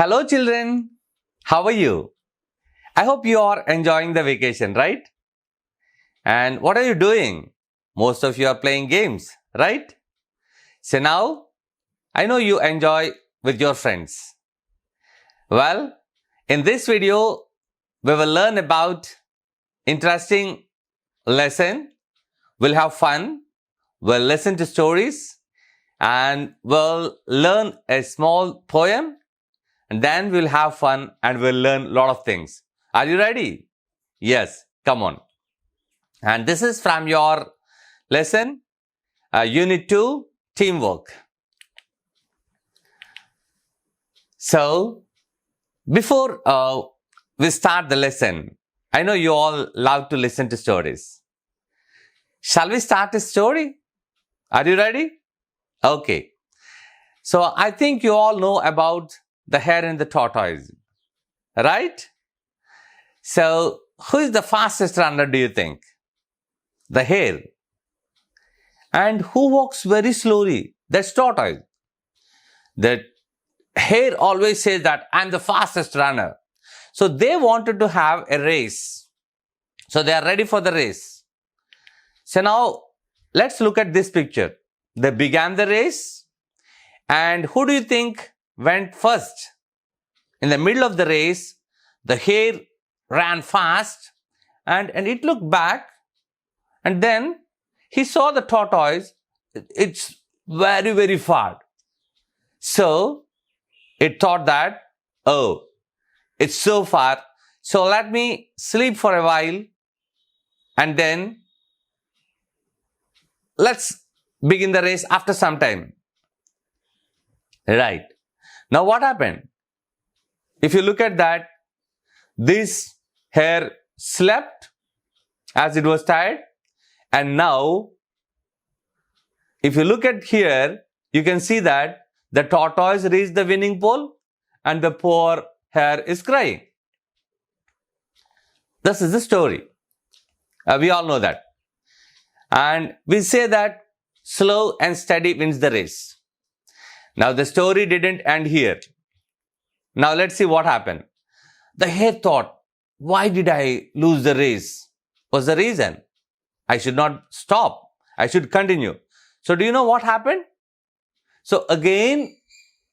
Hello children, how are you? I hope you are enjoying the vacation, right? And what are you doing? Most of you are playing games, right? So now, I know you enjoy with your friends. Well, in this video, we will learn about interesting lesson. We'll have fun. We'll listen to stories and we'll learn a small poem. And then we'll have fun and we'll learn a lot of things. Are you ready? Yes, come on. And this is from your lesson, Unit 2, Teamwork. So, before we start the lesson, I know you all love to listen to stories. Shall we start a story? Are you ready? Okay. So, I think you all know about the hare and the tortoise, right? So, who is the fastest runner, do you think? The hare. And who walks very slowly? That's tortoise. The hare always says that I'm the fastest runner. So, they wanted to have a race. So, they are ready for the race. So, now, let's look at this picture. They began the race. And who do you think went first? In the middle of the race, the hare ran fast and it looked back and then he saw the tortoise. It's very, very far. So, it thought that, oh, it's so far. So, let me sleep for a while and then let's begin the race after some time. Right. Now, what happened? If you look at that, this hare slept as it was tired. And now, if you look at here, you can see that the tortoise reached the winning pole and the poor hare is crying. This is the story. We all know that. And we say that slow and steady wins the race. Now, the story didn't end here. Now, let's see what happened. The hare thought, why did I lose the race? What's the reason? I should not stop. I should continue. So, do you know what happened? So, again,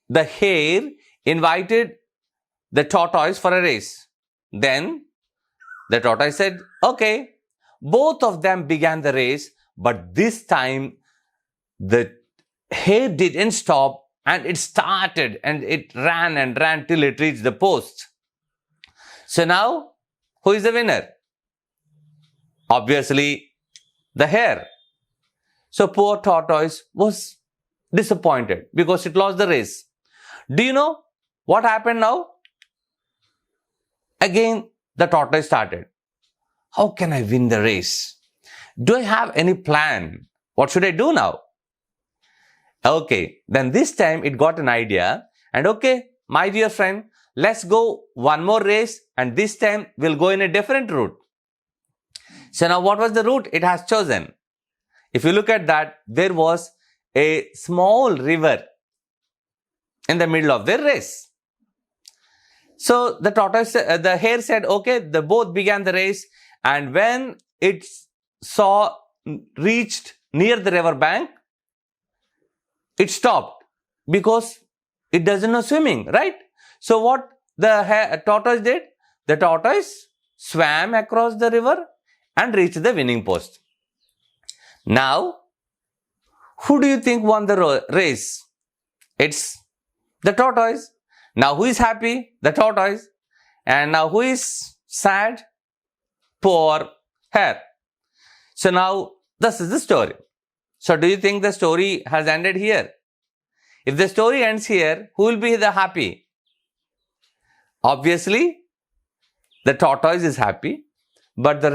the hare invited the tortoise for a race. Then, the tortoise said, okay. Both of them began the race, but this time, the hare didn't stop. And it started and it ran till it reached the post. So now, who is the winner? Obviously, the hare. So poor tortoise was disappointed because it lost the race. Do you know what happened now? Again, the tortoise started. How can I win the race? Do I have any plan? What should I do now? Okay, then this time it got an idea and okay, my dear friend, let's go one more race and this time we'll go in a different route. So now what was the route it has chosen? If you look at that, there was a small river in the middle of the race. So the hare said, okay, they both began the race and when it reached near the river bank, it stopped because it doesn't know swimming, right? So what the tortoise did? The tortoise swam across the river and reached the winning post. Now, who do you think won the race? It's the tortoise. Now, who is happy? The tortoise. And now, who is sad? Poor hare. So now, this is the story. So, do you think the story has ended here? If the story ends here, who will be the happy? Obviously, the tortoise is happy, but the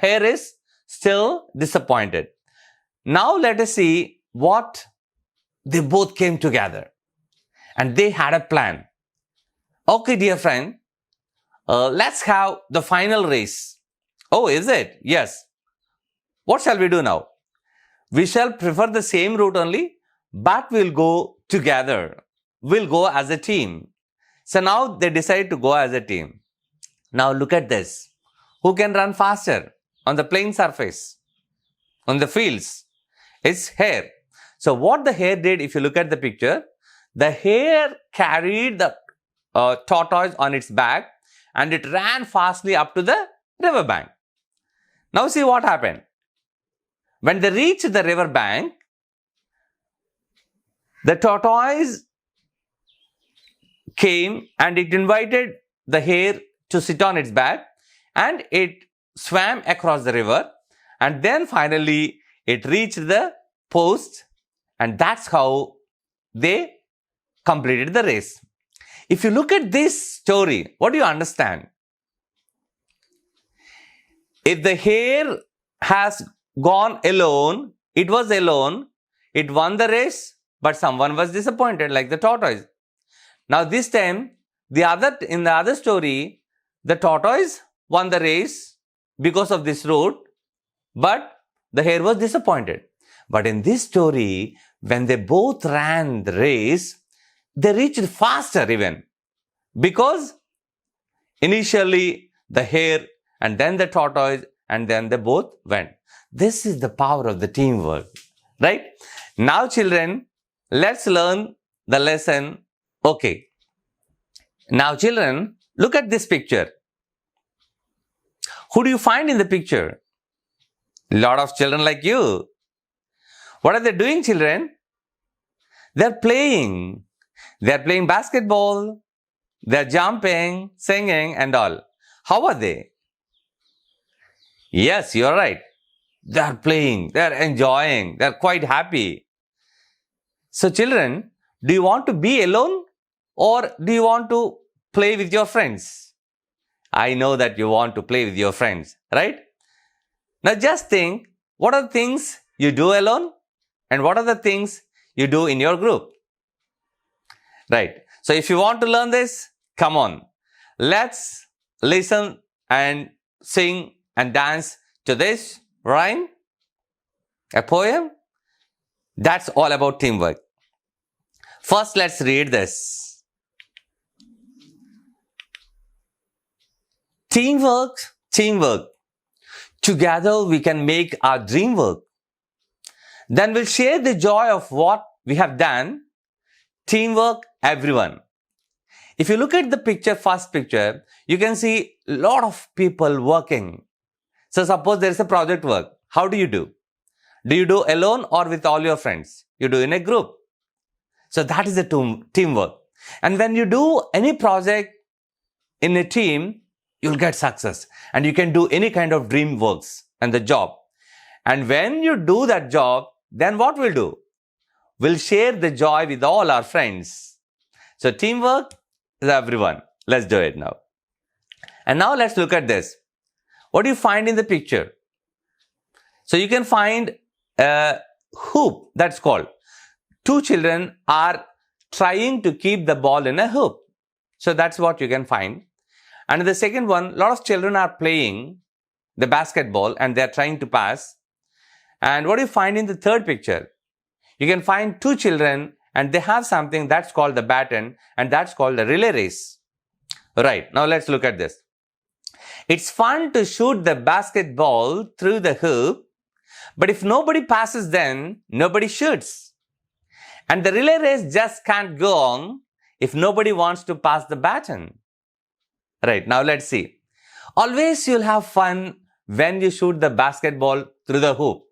hare is still disappointed. Now, let us see what they both came together and they had a plan. Okay, dear friend, let's have the final race. Oh, is it? Yes. What shall we do now? We shall prefer the same route only, but we'll go together. We'll go as a team. So now they decide to go as a team. Now look at this. Who can run faster on the plain surface, on the fields? It's hare. So what the hare did, if you look at the picture, the hare carried the tortoise on its back and it ran fastly up to the river bank. Now see what happened. When they reached the river bank, the tortoise came and it invited the hare to sit on its back, and it swam across the river, and then finally it reached the post, and that's how they completed the race. If you look at this story, what do you understand? If the hare has gone alone, it was alone, it won the race, but someone was disappointed, like the tortoise. Now this time, in the other story, the tortoise won the race because of this route, but the hare was disappointed. But in this story, when they both ran the race, they reached faster even, because initially the hare and then the tortoise and then they both went. This is the power of the teamwork, right? Now children, let's learn the lesson. Okay. Now children, look at this picture. Who do you find in the picture? A lot of children like you. What are they doing, children? They're playing. They're playing basketball. They're jumping, singing and all. How are they? Yes, you're right. They're playing. They're enjoying. They're quite happy. So children, do you want to be alone or do you want to play with your friends? I know that you want to play with your friends, right? Now just think, what are the things you do alone and what are the things you do in your group? Right. So if you want to learn this, come on. Let's listen and sing and dance to this rhyme, a poem. That's all about teamwork. First, let's read this. Teamwork, teamwork. Together we can make our dream work. Then we'll share the joy of what we have done. Teamwork, everyone. If you look at the picture, first picture, you can see a lot of people working. So suppose there is a project work. How do you do? Do you do alone or with all your friends? You do in a group. So that is the teamwork. And when you do any project in a team, you'll get success. And you can do any kind of dream works and the job. And when you do that job, then what we'll do? We'll share the joy with all our friends. So teamwork is everyone. Let's do it now. And now let's look at this. What do you find in the picture? So you can find a hoop, that's called. Two children are trying to keep the ball in a hoop. So that's what you can find. And the second one, a lot of children are playing the basketball and they're trying to pass. And what do you find in the third picture? You can find two children and they have something that's called the baton and that's called the relay race. Right, now let's look at this. It's fun to shoot the basketball through the hoop, but if nobody passes then nobody shoots. And the relay race just can't go on if nobody wants to pass the baton. Right, now let's see. Always you'll have fun when you shoot the basketball through the hoop.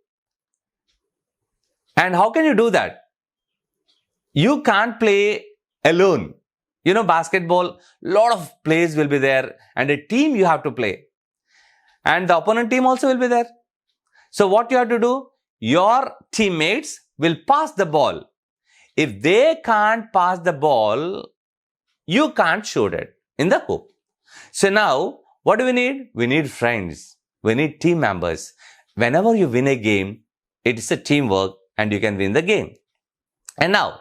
And how can you do that? You can't play alone. You know, basketball, lot of plays will be there and a team you have to play. And the opponent team also will be there. So what you have to do? Your teammates will pass the ball. If they can't pass the ball, you can't shoot it in the hoop. So now, what do we need? We need friends. We need team members. Whenever you win a game, it is a teamwork and you can win the game. And now,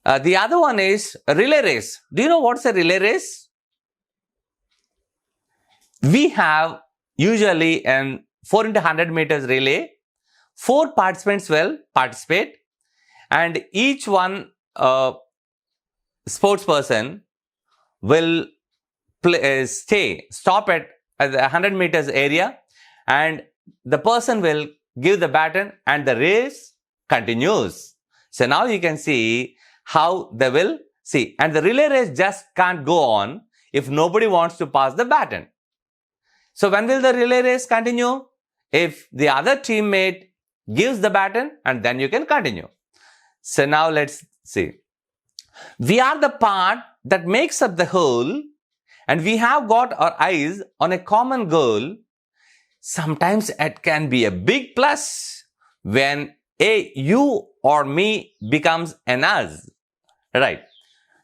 the other one is a relay race. Do you know what's a relay race? We have usually an 4 into 100 meters relay. 4 participants will participate and each one sports person will stop at the 100 meters area, and the person will give the baton and the race continues. So now you can see how they will see. And the relay race just can't go on if nobody wants to pass the baton. So when will the relay race continue? If the other teammate gives the baton, and then you can continue. So now let's see. We are the part that makes up the whole, and we have got our eyes on a common goal. Sometimes it can be a big plus when a you or me becomes an us. Right?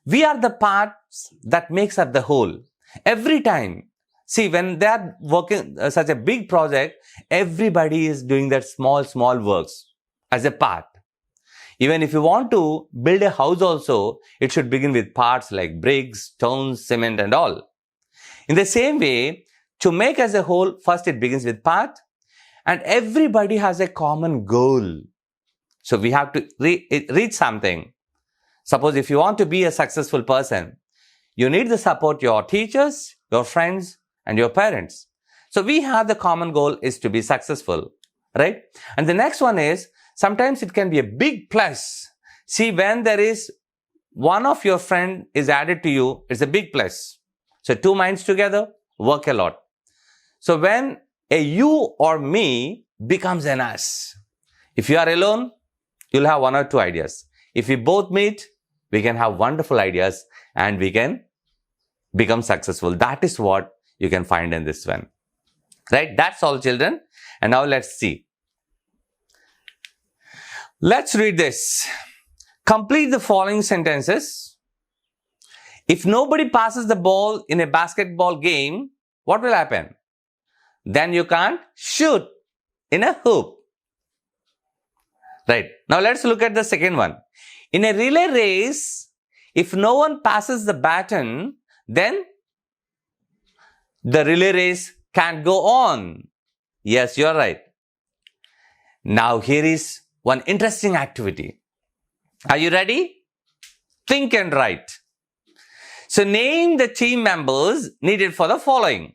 We are the parts that makes up the whole. Every time, see, when they are working such a big project, everybody is doing that small works as a part. Even if you want to build a house also, it should begin with parts like bricks, stones, cement and all. In the same way, to make as a whole, first it begins with part, and everybody has a common goal. So we have to reach something. Suppose if you want to be a successful person, you need the support of your teachers, your friends and your parents. So we have the common goal is to be successful, right? And the next one is, sometimes it can be a big plus. See, when there is one of your friend is added to you, it's a big plus. So two minds together work a lot. So when a you or me becomes an us, if you are alone, you'll have one or two ideas. If we both meet, we can have wonderful ideas and we can become successful. That is what you can find in this one. Right? That's all, children. And now let's see. Let's read this. Complete the following sentences. If nobody passes the ball in a basketball game, what will happen? Then you can't shoot in a hoop. Right. Now let's look at the second one. In a relay race, if no one passes the baton, then the relay race can't go on. Yes, you're right. Now here is one interesting activity. Are you ready? Think and write. So name the team members needed for the following.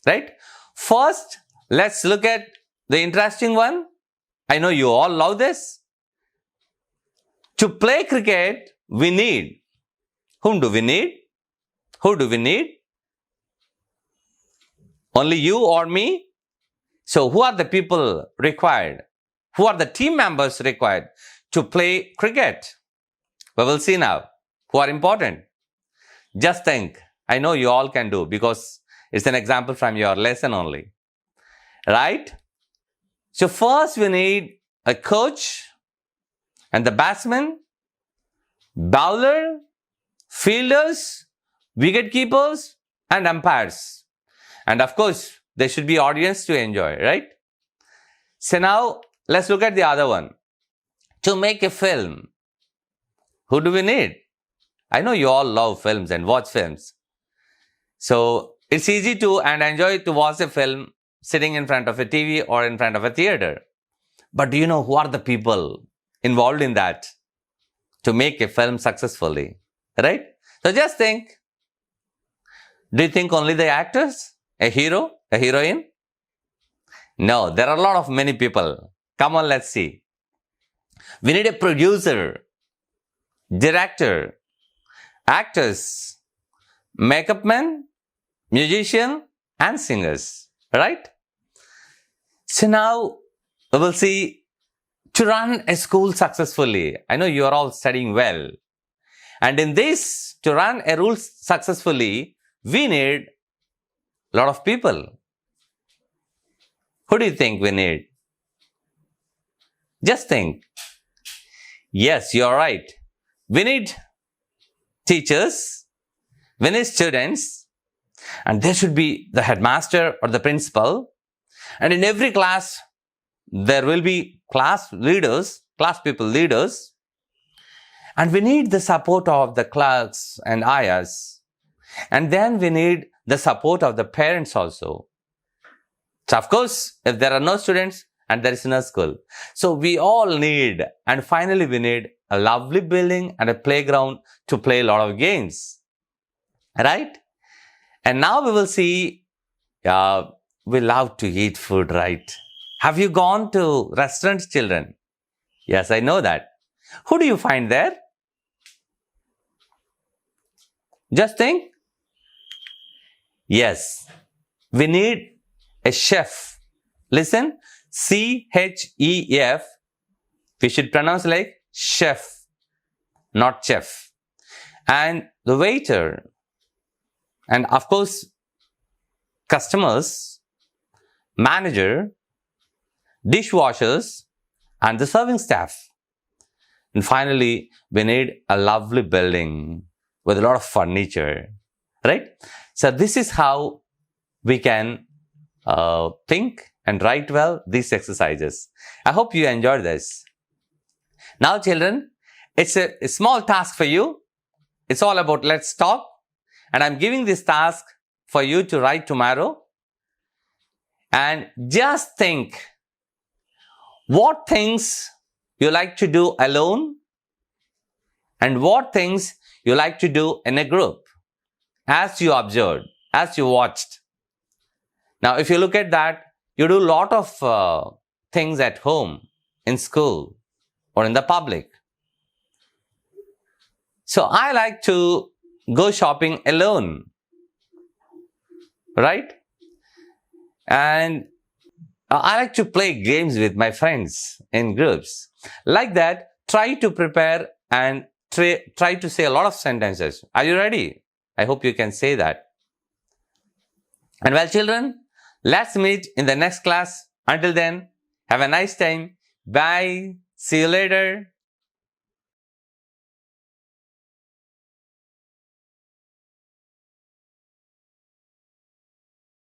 Right? First, let's look at the interesting one. I know you all love this. To play cricket, we need. Whom do we need? Who do we need? Only you or me? So who are the people required? Who are the team members required to play cricket? We will see now who are important. Just think. I know you all can do because it's an example from your lesson only. Right? So first we need a coach and the batsman, bowler, fielders, wicket keepers and umpires. And of course, there should be audience to enjoy, right? So now let's look at the other one. To make a film, who do we need? I know you all love films and watch films. So it's easy to and enjoy to watch a film sitting in front of a TV or in front of a theater. But do you know who are the people involved in that to make a film successfully? Right? So just think. Do you think only the actors? A hero? A heroine? No, there are a lot of many people. Come on, let's see. We need a producer, director, actors, makeup man, musician and singers. Right? So now we will see to run a school successfully. I know you are all studying well. And in this, to run a rule successfully, we need a lot of people. Who do you think we need? Just think. Yes, you are right. We need teachers, we need students, and there should be the headmaster or the principal. And in every class, there will be class leaders, class people leaders. And we need the support of the clerks and ayahs. And then we need the support of the parents also. So of course, if there are no students and there is no school. So we all need, and finally we need a lovely building and a playground to play a lot of games. right? And now we will see, we love to eat food, right? Have you gone to restaurants, children? Yes, I know that. Who do you find there? Just think. Yes, we need a chef. Listen, C-H-E-F. We should pronounce like chef, not chef. And the waiter, and of course, customers, manager, dishwashers, and the serving staff. And finally, we need a lovely building with a lot of furniture, right? So this is how we can think and write well these exercises. I hope you enjoyed this. Now, children, it's a small task for you. It's all about let's stop. And I'm giving this task for you to write tomorrow. And just think what things you like to do alone and what things you like to do in a group as you observed, as you watched. Now, if you look at that, you do a lot of things at home, in school, or in the public. So, I like to go shopping alone, right? And I like to play games with my friends in groups. Like that, try to prepare and try to say a lot of sentences. Are you ready? I hope you can say that. And well, children, let's meet in the next class. Until then, have a nice time. Bye. See you later.